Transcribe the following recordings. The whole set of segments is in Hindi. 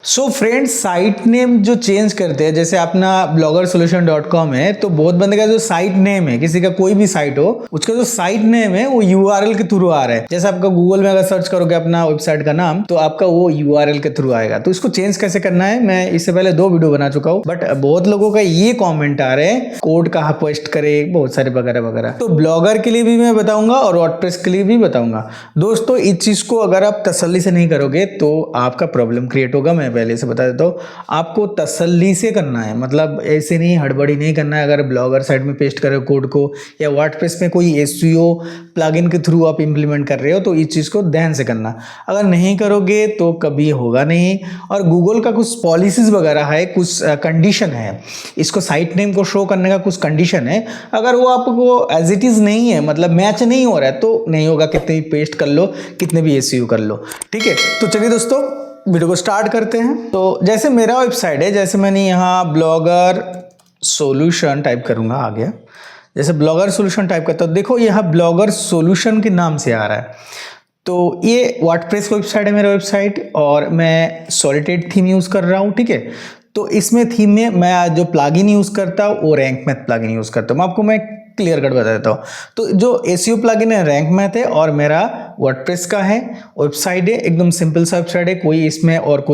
सो फ्रेंड्स, साइट नेम जो चेंज करते हैं, जैसे अपना bloggersolution.com है, तो बहुत बंदे का जो साइट नेम है, किसी का कोई भी साइट हो, उसका जो साइट नेम है वो यूआरएल के थ्रू आ रहा है। जैसे आपका गूगल में अगर सर्च करोगे अपना वेबसाइट का नाम, तो आपका वो यूआरएल के थ्रू आएगा। तो इसको चेंज कैसे करना है, मैं इससे पहले 2 वीडियो बना चुका हूँ, बट बहुत लोगों का ये कॉमेंट आ रहे हैं कोड कहाँ पोस्ट करे, बहुत सारे वगैरह वगैरह। तो ब्लॉगर के लिए भी मैं बताऊंगा और वर्डप्रेस के लिए भी बताऊंगा। दोस्तों, इस चीज को अगर आप तसल्ली से नहीं करोगे तो आपका प्रॉब्लम क्रिएट होगा। मैं पहले से बता देता हूँ, आपको तसल्ली से करना है, मतलब ऐसे नहीं हड़बड़ी नहीं करना है। अगर ब्लॉगर साइट में पेस्ट करो कोड को, या वर्डप्रेस में कोई एसईओ प्लगइन के थ्रू आप इंप्लीमेंट कर रहे हो, तो इस चीज़ को ध्यान से करना। अगर नहीं करोगे तो कभी होगा नहीं। और गूगल का कुछ पॉलिसीज वगैरह है, कुछ कंडीशन है, इसको साइट नेम को शो करने का कुछ कंडीशन है। अगर वो आपको एज इट इज़ नहीं है, मतलब मैच नहीं हो रहा है, तो नहीं होगा, कितने भी पेस्ट कर लो, कितने भी एसईओ कर लो। ठीक है, तो चलिए दोस्तों वीडियो को स्टार्ट करते हैं। तो जैसे मेरा वेबसाइट है, जैसे मैंने यहाँ ब्लॉगर सॉल्यूशन टाइप करूँगा, आ गया। जैसे ब्लॉगर सॉल्यूशन टाइप करता हूँ, देखो यहाँ ब्लॉगर सॉल्यूशन के नाम से आ रहा है। तो ये वर्डप्रेस वेबसाइट है, मेरा वेबसाइट, और मैं सॉलिटेड थीम यूज़ कर रहा हूँ। ठीक है, तो इसमें थीम में मैं जो प्लगइन यूज़ करता हूँ वो रैंक मैथ प्लगइन यूज़ करता हूँ। आपको मैं क्लियर कट बता देता हूँ। तो जो एसईओ प्लगइन है रैंक मैथ है, और मेरा वर्डप्रेस का है, वेबसाइट है, एकदम सिंपल सा वेबसाइट है। कोई इसमें और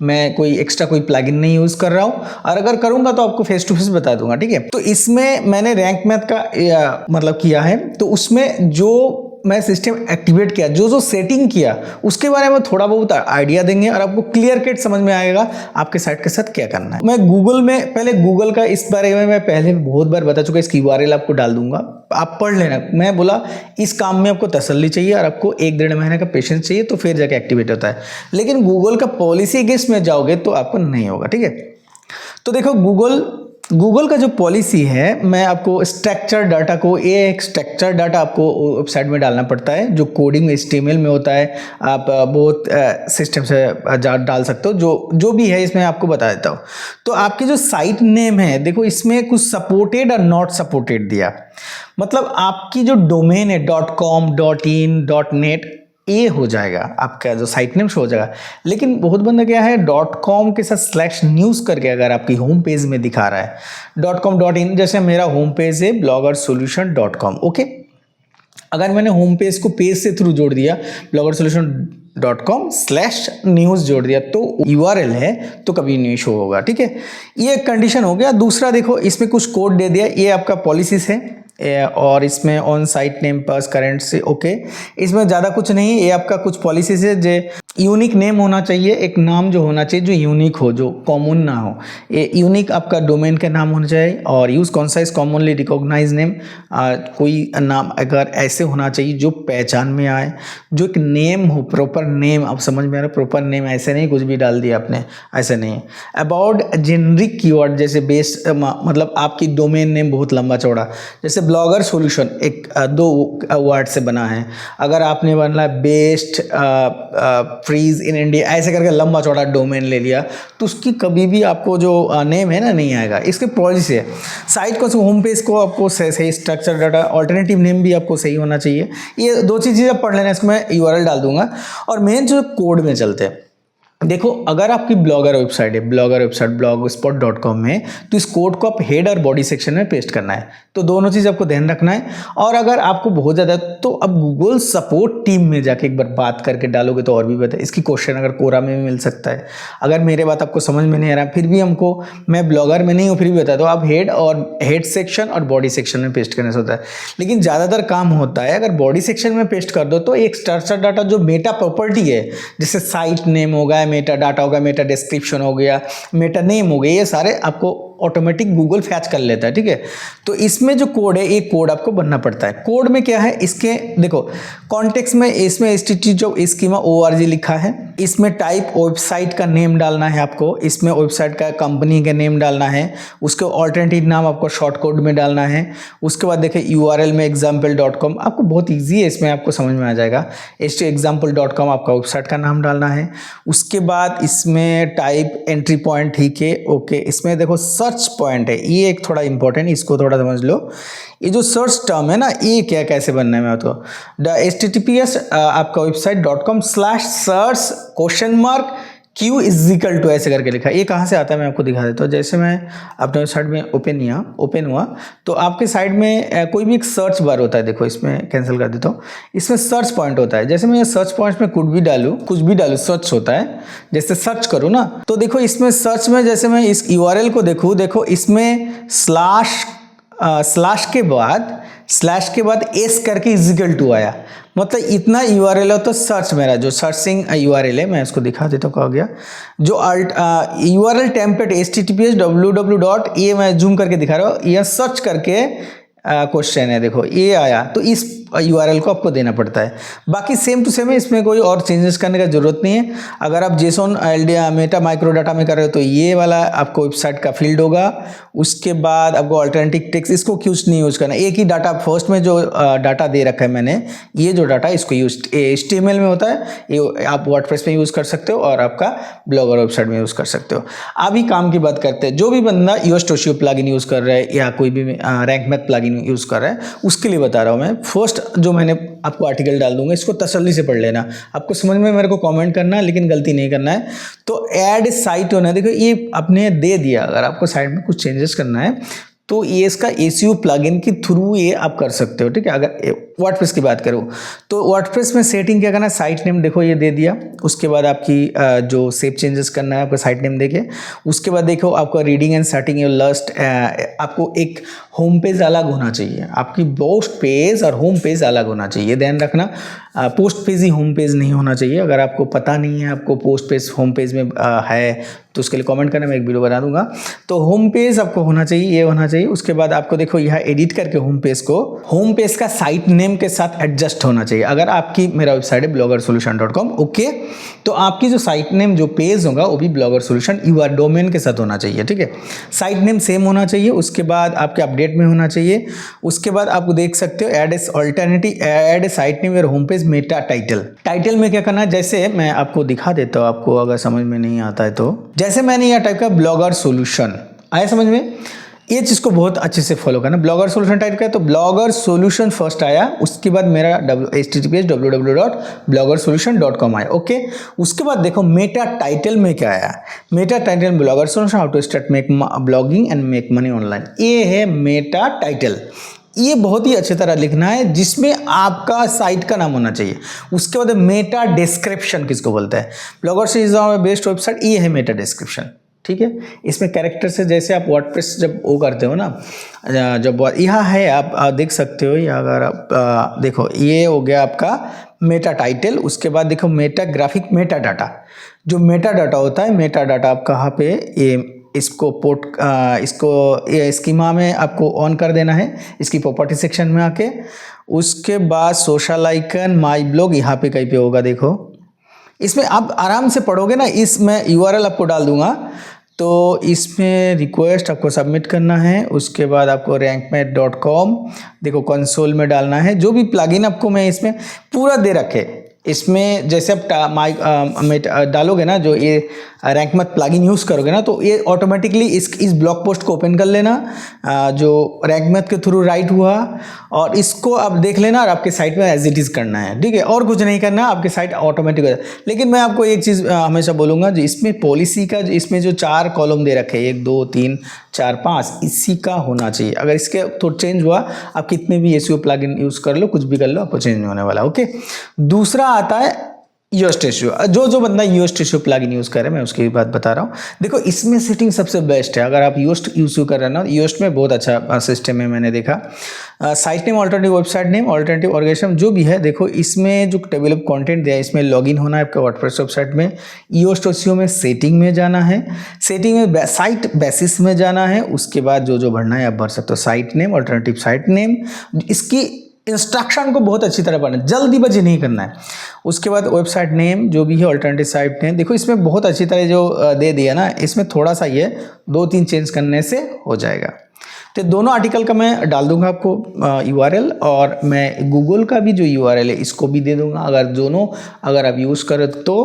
मैं कोई एक्स्ट्रा कोई प्लगइन नहीं यूज़ कर रहा हूँ, और अगर करूँगा तो आपको फेस टू फेस बता दूंगा। ठीक है, तो इसमें मैंने रैंक मैथ का मतलब किया है, तो उसमें जो मैं सिस्टम एक्टिवेट किया, जो सेटिंग किया, उसके बारे में थोड़ा बहुत आइडिया देंगे, और आपको क्लियर कट समझ में आएगा आपके साइट के साथ क्या करना है। मैं गूगल में पहले गूगल का इस बारे में मैं पहले बहुत बार बता चुका, इसकी यूआरएल आपको डाल दूंगा, आप पढ़ लेना। मैं बोला इस काम में आपको तसल्ली चाहिए और आपको 1-1.5 महीने का पेशेंस चाहिए, तो फिर जाके एक्टिवेट होता है। लेकिन गूगल का पॉलिसी अगेंस्ट में जाओगे तो आपको नहीं होगा। ठीक है, तो देखो गूगल का जो पॉलिसी है, मैं आपको स्ट्रक्चर डाटा को, एक स्ट्रक्चर डाटा आपको वेबसाइट में डालना पड़ता है, जो कोडिंग HTML में होता है। आप बहुत सिस्टम से डाल सकते हो, जो भी है इसमें आपको बता देता हूँ। तो आपकी जो साइट नेम है, देखो इसमें कुछ सपोर्टेड और नॉट सपोर्टेड दिया, मतलब आपकी जो डोमेन है .com .in .net ये हो जाएगा, आपका जो साइट नेम शो हो जाएगा। लेकिन बहुत बंदा क्या है, .com के साथ /news करके अगर आपकी होम पेज में दिखा रहा है, .com .in, जैसे मेरा होम पेज है bloggersolution.com। ओके, अगर मैंने होम पेज को पेज से थ्रू जोड़ दिया, bloggersolution.com /news जोड़ दिया, तो यूआरएल है तो कभी नहीं शो होगा। ठीक है, ये एक कंडीशन हो गया। दूसरा देखो, इसमें कुछ कोड दे दिया, ये आपका पॉलिसीज है, और इसमें on site name pass current से ओके, इसमें ज़्यादा कुछ नहीं है। ये आपका कुछ पॉलिसीज है, जो यूनिक नेम होना चाहिए, एक नाम जो होना चाहिए जो यूनिक हो, जो कॉमन ना हो। ये यूनिक आपका डोमेन का नाम होना चाहिए, और use concise commonly recognise name, कोई नाम अगर ऐसे होना चाहिए जो पहचान में आए, जो एक नेम हो, प्रॉपर नेम। आप समझ में आ रहा है, प्रॉपर नेम, ऐसे नहीं कुछ भी डाल दिया आपने, ऐसे नहीं। अबाउट जेनरिक कीवर्ड, जैसे बेस्ड, मतलब आपकी डोमेन नेम बहुत लंबा चौड़ा, जैसे ब्लॉगर सॉल्यूशन 2 वर्ड से बना है, अगर आपने बना बेस्ड फ्रीज इन इंडिया ऐसे करके लंबा चौड़ा डोमेन ले लिया, तो उसकी कभी भी आपको जो नेम है ना नहीं आएगा। इसके पॉलिसी है, साइट को, होम पेज को आपको सही स्ट्रक्चर डाटा, ऑल्टरनेटिव नेम भी आपको सही होना चाहिए। ये 2 चीज़ें आप पढ़ लेना, इसको मैं यूआरएल डाल दूंगा। और मेन जो कोड में चलते हैं, देखो अगर आपकी ब्लॉगर वेबसाइट है, ब्लॉगर वेबसाइट blogspot.com में, तो इस कोड को आप हेड और बॉडी सेक्शन में पेस्ट करना है। तो दोनों चीज़ आपको ध्यान रखना है। और अगर आपको बहुत ज़्यादा, तो अब गूगल सपोर्ट टीम में जाके एक बार बात करके डालोगे तो और भी बेहतर। इसकी क्वेश्चन अगर कोरा में भी मिल सकता है। अगर मेरे बात आपको समझ में नहीं आ रहा, फिर भी हमको, मैं ब्लॉगर में नहीं हूँ, फिर भी बता दो, आप हेड सेक्शन और बॉडी सेक्शन में पेस्ट करने से होता है। लेकिन ज़्यादातर काम होता है, अगर बॉडी सेक्शन में पेस्ट कर दो तो एक स्ट्रक्चर डाटा जो मेटा प्रॉपर्टी है, जैसे साइट नेम होगा, मेटा डाटा होगा, मेटा डिस्क्रिप्शन हो गया, मेटा नेम हो गया, ये सारे आपको ऑटोमेटिक गूगल फैच कर लेता है। ठीक है, तो इसमें जो कोड है, एक कोड आपको बनना पड़ता है। कोड में क्या है, इसके देखो कॉन्टेक्स्ट में, इसमें http://org लिखा है, इसमें टाइप वेबसाइट का नेम डालना है आपको, इसमें वेबसाइट का कंपनी का नेम डालना है, उसके ऑल्टरनेटिव नाम आपको शॉर्ट कोड में डालना है। उसके बाद देखिए यूआरएल में example.com, आपको बहुत ईजी है, इसमें आपको समझ में आ जाएगा। example.com आपका वेबसाइट का नाम डालना है। उसके बाद इसमें टाइप एंट्री पॉइंट, ठीक है, ओके। इसमें देखो सर्च पॉइंट है, ये एक थोड़ा इंपॉर्टेंट, इसको थोड़ा समझ लो। ये जो सर्च टर्म है ना, ये क्या कैसे बनना है मैं तो HTTPS आपका website.com/search Q इजिकल टू ऐसे करके लिखा है। ये कहाँ से आता है मैं आपको दिखा देता हूँ। जैसे मैं अपने साइड में ओपन हुआ तो आपके साइड में कोई भी एक सर्च बार होता है। देखो इसमें कैंसिल कर देता हूँ। इसमें सर्च पॉइंट होता है। जैसे मैं सर्च पॉइंट में कुछ भी डालूँ सर्च होता है। जैसे सर्च करूँ ना तो देखो इसमें सर्च में जैसे मैं इस URL को देखो इसमें स्लैश के बाद एस करके इजिकल टू आया। मतलब इतना URL हो तो सर्च मेरा जो सर्चिंग URL है मैं इसको दिखा देता हूँ। कहा गया जो URL टेम्पलेट https www. ये मैं जूम करके दिखा रहा हूँ। यह सर्च करके क्वेश्चन है। देखो ये आया तो इस URL को आपको देना पड़ता है। बाकी सेम टू सेम है, इसमें कोई और चेंजेस करने का जरूरत नहीं है। अगर आप जेसॉन मेटा माइक्रो डाटा में कर रहे हो तो ये वाला आपको वेबसाइट का फील्ड होगा। उसके बाद आपको अल्टरनेटिव टेक्स्ट इसको क्यूज नहीं यूज करना। एक ही डाटा फर्स्ट में जो डाटा दे रखा है मैंने, ये जो डाटा इसको यूज HTML में होता है, ये आप वर्डप्रेस में यूज कर सकते हो और आपका ब्लॉगर वेबसाइट में यूज कर सकते हो। अभी काम की बात करते हैं। जो भी बंदा योस्टोशियो प्लगइन यूज कर रहा है या कोई भी रैंक मैथ प्लगइन यूज कर रहा है उसके लिए बता रहा हूँ मैं। फर्स्ट जो मैंने आपको आर्टिकल डाल दूंगा इसको तसल्ली से पढ़ लेना। आपको समझ में मेरे को कमेंट करना है लेकिन गलती नहीं करना है। तो ऐड साइट होना, देखो ये आपने दे दिया। अगर आपको साइट में कुछ चेंजेस करना है तो ये इसका ACO प्लगइन के थ्रू ये आप कर सकते हो, ठीक है। अगर वर्डप्रेस की बात करूँ तो वर्डप्रेस में सेटिंग क्या करना है, साइट नेम देखो ये दे दिया। उसके बाद आपकी जो सेव चेंजेस करना है आपका साइट नेम देके। उसके बाद देखो आपका reading and setting your last, आपको एक होम पेज अलग होना चाहिए। आपकी पोस्ट पेज और होम पेज अलग होना चाहिए, ध्यान रखना। पोस्ट पेज ही होम पेज नहीं होना चाहिए। अगर आपको पता नहीं है आपको पोस्ट पेज होम पेज में है तो उसके लिए कमेंट करना, मैं एक वीडियो बना दूंगा। तो होम पेज आपको होना चाहिए, ये होना चाहिए। उसके बाद आपको देखो यहाँ एडिट करके होम पेज का साइट नेम के साथ एडजस्ट होना चाहिए। अगर आपकी मेरा वेबसाइट है bloggersolution.com, ओके, तो आपकी जो साइट नेम जो पेज होगा वो भी ब्लॉगर सोल्यूशन यूआर डोमेन के साथ होना चाहिए, ठीक है। साइट नेम सेम होना चाहिए। उसके बाद आपके अपडेट में होना चाहिए। उसके बाद आप देख सकते हो add a site name your home page Meta title में क्या करना है, जैसे मैं आपको दिखा देता हूँ, आपको अगर समझ में नहीं आता है तो। जैसे मैंने यहाँ टाइप का ब्लॉगर सोल्यूशन, आया समझ में, ये चीज को बहुत अच्छे से फॉलो करना। ब्लॉगर सोल्यूशन टाइप का है तो ब्लॉगर सोल्यूशन फर्स्ट आया। उसके बाद मेरा https www.bloggersolution.com आया, ओके। उसके बाद देखो मेटा टाइटल में क्या आया, meta title blogger solution how to start make blogging and make money online. ये है मेटा टाइटल। ये बहुत ही अच्छी तरह लिखना है जिसमें आपका साइट का नाम होना चाहिए। उसके बाद मेटा डिस्क्रिप्शन किसको बोलते हैं, ब्लॉगर से इज बेस्ट वेबसाइट, ये है मेटा डिस्क्रिप्शन, ठीक है। इसमें कैरेक्टर से जैसे आप वर्डप्रेस जब वो करते हो ना, जब यहाँ है आप देख सकते हो। या अगर आप देखो ये हो गया आपका मेटा टाइटल। उसके बाद देखो मेटा ग्राफिक मेटा डाटा। जो मेटा डाटा होता है, मेटा डाटा आप कहाँ पे ये इसको ये स्कीमा में आपको ऑन कर देना है, इसकी प्रॉपर्टी सेक्शन में आके। उसके बाद सोशल आइकन माई ब्लॉग यहाँ पे कहीं पे होगा, देखो इसमें आप आराम से पढ़ोगे ना। इसमें URL आपको डाल दूंगा तो इसमें रिक्वेस्ट आपको सबमिट करना है। उसके बाद आपको rankmath.com देखो कंसोल में डालना है। जो भी प्लगइन आपको मैं इसमें पूरा दे रखे, इसमें जैसे आप डालोगे ना, जो ये रैंक मैथ प्लगइन यूज़ करोगे ना, तो ये ऑटोमेटिकली इस ब्लॉग पोस्ट को ओपन कर लेना जो रैंक मैथ के थ्रू राइट हुआ, और इसको आप देख लेना और आपके साइट में एज इट इज़ करना है, ठीक है। और कुछ नहीं करना, आपके साइट ऑटोमेटिक हो जाए। लेकिन मैं आपको एक चीज़ हमेशा बोलूँगा, जो इसमें पॉलिसी का इसमें जो 4 कॉलम दे रखे, 1 2 3 4 5, इसी का होना चाहिए। अगर इसके तो चेंज हुआ, आप कितने भी एसईओ प्लगइन यूज़ कर लो, कुछ भी कर लो, आपको चेंज नहीं होने वाला, ओके। दूसरा आता है योस्ट रेशियो। जो बंदा योस्ट रेशियो प्लगइन यूज़ करे, मैं उसकी बात बता रहा हूँ। देखो इसमें सेटिंग सबसे बेस्ट है। अगर आप योस्ट यूज़ कर रहे हैं ना, योस्ट में बहुत अच्छा सिस्टम है, मैंने देखा। Site name, alternative website name, alternative organism जो भी है, देखो इसमें जो डेवलप कंटेंट दिया है, इसमें लॉगिन होना है आपका वर्डप्रेस वेबसाइट में। योस्ट रेशियो में सेटिंग में जाना है, सेटिंग में साइट बेसिस में जाना है। उसके बाद जो भरना है आप भर सकते हो, site name, alternative site name. इसकी इंस्ट्रक्शन को बहुत अच्छी तरह पढ़ना, जल्दीबाजी नहीं करना है। उसके बाद वेबसाइट नेम जो भी है, ऑल्टरनेटिव साइट नेम, देखो इसमें बहुत अच्छी तरह जो दे दिया ना, इसमें थोड़ा सा ये 2-3 चेंज करने से हो जाएगा। तो दोनों आर्टिकल का मैं डाल दूंगा आपको URL, और मैं गूगल का भी जो URL है इसको भी दे दूंगा, अगर आप यूज़ करें तो।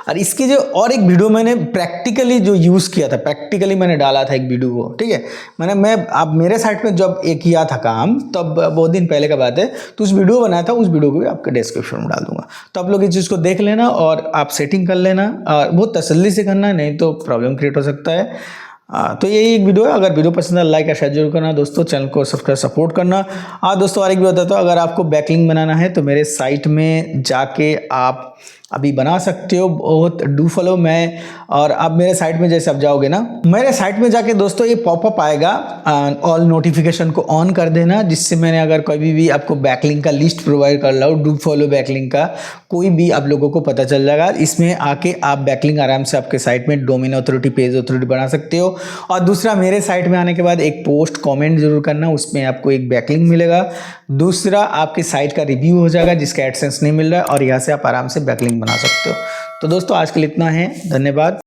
और इसकी जो और एक वीडियो मैंने प्रैक्टिकली जो यूज़ किया था, प्रैक्टिकली मैंने डाला था एक वीडियो को, ठीक है। मैं आप मेरे साइट में जब एक किया था काम, तब बहुत दिन पहले का बात है, तो उस वीडियो बनाया था, उस वीडियो को भी आपके डिस्क्रिप्शन में डाल दूंगा। तो आप लोग इस चीज़ को देख लेना और आप सेटिंग कर लेना, और बहुत तसल्ली से करना, नहीं तो प्रॉब्लम क्रिएट हो सकता है। तो यही एक वीडियो है। अगर वीडियो पसंद है लाइक या शेयर जरूर करना दोस्तों, चैनल को सब्सक्राइब सपोर्ट करना। दोस्तों और एक भी होता है, तो अगर आपको बैकलिंक बनाना है तो मेरे साइट में जाके आप अभी बना सकते हो, बहुत डू फॉलो मैं। और आप मेरे साइट में जैसे आप जाओगे ना, मेरे साइट में जाके दोस्तों ये पॉपअप आएगा, ऑल नोटिफिकेशन को ऑन कर देना, जिससे मैंने अगर कभी भी आपको बैकलिंक का लिस्ट प्रोवाइड कर रहा हूँ, डू फॉलो बैकलिंक का, कोई भी आप लोगों को पता चल जाएगा। इसमें आके आप बैकलिंक आराम से आपके साइट में डोमेन अथॉरिटी, पेज अथॉरिटी बना सकते हो। और दूसरा, मेरे साइट में आने के बाद एक पोस्ट कॉमेंट जरूर करना, उसमें आपको एक बैकलिंक मिलेगा। दूसरा, आपकी साइट का रिव्यू हो जाएगा जिसका एडसेंस नहीं मिल रहा है, और यहाँ से आप आराम से बैकलिंक बना सकते हो। तो दोस्तों आज के लिए इतना है, धन्यवाद।